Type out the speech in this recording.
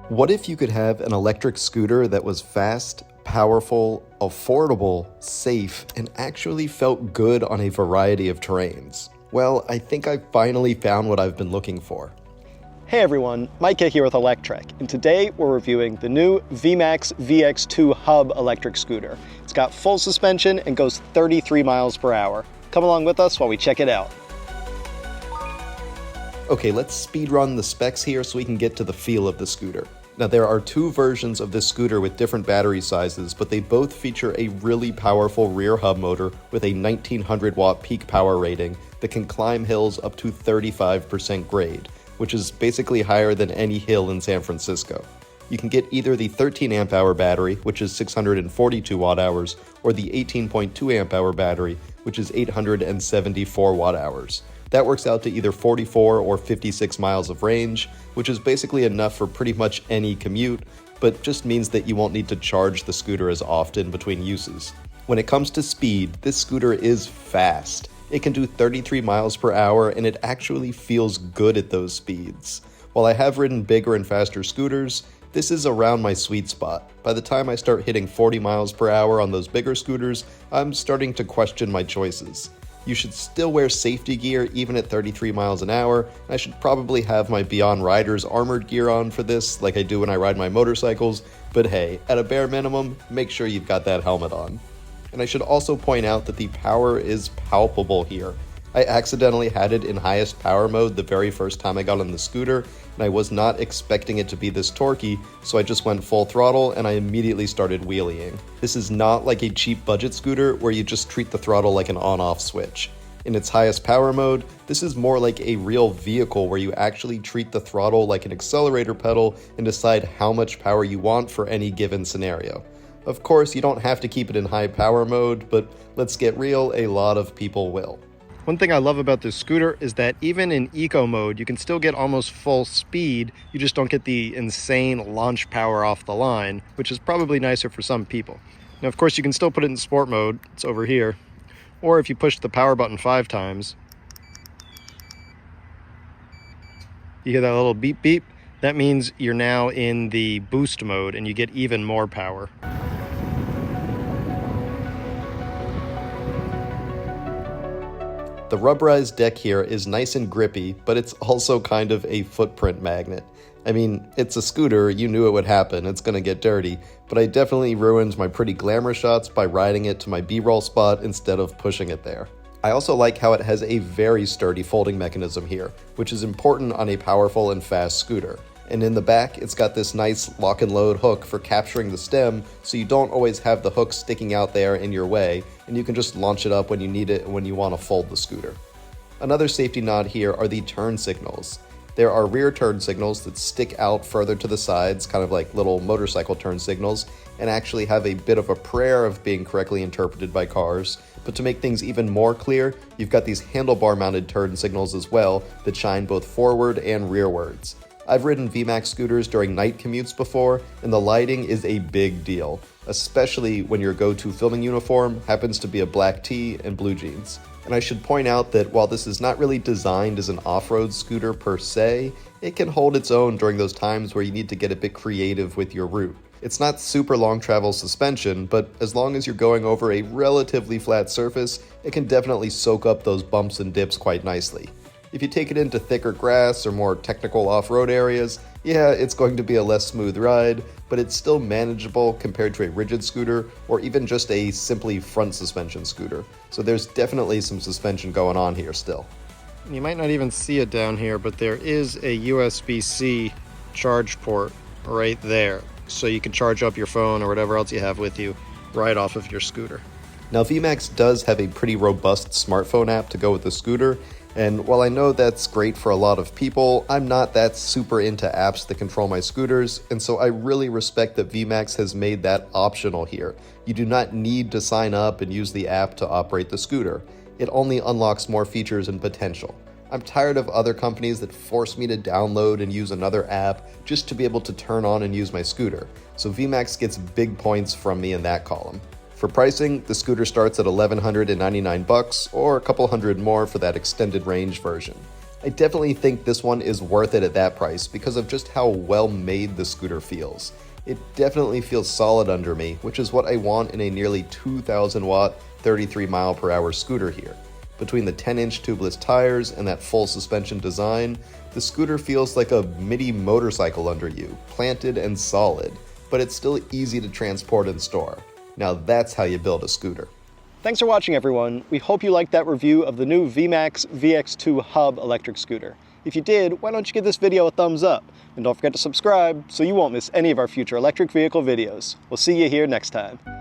What if you could have an electric scooter that was fast, powerful, affordable, safe, and actually felt good on a variety of terrains? Well, I think I finally found what I've been looking for. Hey everyone, Micah here with Electrek, and today we're reviewing the new VMAX VX2 hub electric scooter. It's got full suspension and goes 33 miles per hour. Come along with us while we check it out. Okay, let's speed run the specs here so we can get to the feel of the scooter. Now, there are two versions of this scooter with different battery sizes, but they both feature a really powerful rear hub motor with a 1900 watt peak power rating that can climb hills up to 35% grade, which is basically higher than any hill in San Francisco. You can get either the 13 amp hour battery, which is 642 watt hours, or the 18.2 amp hour battery, which is 874 watt hours. That works out to either 44 or 56 miles of range, which is basically enough for pretty much any commute, but just means that you won't need to charge the scooter as often between uses. When it comes to speed, this scooter is fast. It can do 33 miles per hour, and it actually feels good at those speeds. While I have ridden bigger and faster scooters, this is around my sweet spot. By the time I start hitting 40 miles per hour on those bigger scooters, I'm starting to question my choices. You should still wear safety gear even at 33 miles an hour. I should probably have my Beyond Riders armored gear on for this, like I do when I ride my motorcycles, but hey, at a bare minimum, make sure you've got that helmet on. And I should also point out that the power is palpable here. I accidentally had it in highest power mode the very first time I got on the scooter, and I was not expecting it to be this torquey, so I just went full throttle and I immediately started wheeling. This is not like a cheap budget scooter where you just treat the throttle like an on-off switch. In its highest power mode, this is more like a real vehicle where you actually treat the throttle like an accelerator pedal and decide how much power you want for any given scenario. Of course, you don't have to keep it in high power mode, but let's get real, a lot of people will. One thing I love about this scooter is that even in eco mode, you can still get almost full speed. You just don't get the insane launch power off the line, which is probably nicer for some people. Now, of course, you can still put it in sport mode. It's over here. Or if you push the power button 5 times, you hear that little beep beep? That means you're now in the boost mode and you get even more power. The rubberized deck here is nice and grippy, but it's also kind of a footprint magnet. I mean, it's a scooter, you knew it would happen, it's gonna get dirty, but I definitely ruined my pretty glamour shots by riding it to my B-roll spot instead of pushing it there. I also like how it has a very sturdy folding mechanism here, which is important on a powerful and fast scooter. And in the back, it's got this nice lock and load hook for capturing the stem, so you don't always have the hook sticking out there in your way, and you can just launch it up when you need it and when you want to fold the scooter. Another safety nod here are the turn signals. There are rear turn signals that stick out further to the sides, kind of like little motorcycle turn signals, and actually have a bit of a prayer of being correctly interpreted by cars. But to make things even more clear, you've got these handlebar mounted turn signals as well that shine both forward and rearwards. I've ridden VMAX scooters during night commutes before, and the lighting is a big deal, especially when your go-to filming uniform happens to be a black tee and blue jeans. And I should point out that while this is not really designed as an off-road scooter per se, it can hold its own during those times where you need to get a bit creative with your route. It's not super long travel suspension, but as long as you're going over a relatively flat surface, it can definitely soak up those bumps and dips quite nicely. If you take it into thicker grass or more technical off-road areas, yeah, it's going to be a less smooth ride, but it's still manageable compared to a rigid scooter or even just a simply front suspension scooter. So there's definitely some suspension going on here still. You might not even see it down here, but there is a USB-C charge port right there. So you can charge up your phone or whatever else you have with you right off of your scooter. Now, VMAX does have a pretty robust smartphone app to go with the scooter, and while I know that's great for a lot of people, I'm not that super into apps that control my scooters, and so I really respect that VMAX has made that optional here. You do not need to sign up and use the app to operate the scooter. It only unlocks more features and potential. I'm tired of other companies that force me to download and use another app just to be able to turn on and use my scooter, so VMAX gets big points from me in that column. For pricing, the scooter starts at $1,199 or a couple hundred more for that extended range version. I definitely think this one is worth it at that price because of just how well made the scooter feels. It definitely feels solid under me, which is what I want in a nearly 2,000 watt, 33 mile per hour scooter here. Between the 10-inch tubeless tires and that full suspension design, the scooter feels like a mini motorcycle under you, planted and solid, but it's still easy to transport and store. Now that's how you build a scooter. Thanks for watching, everyone. We hope you liked that review of the new VMAX VX2 hub electric scooter. If you did, why don't you give this video a thumbs up? And don't forget to subscribe so you won't miss any of our future electric vehicle videos. We'll see you here next time.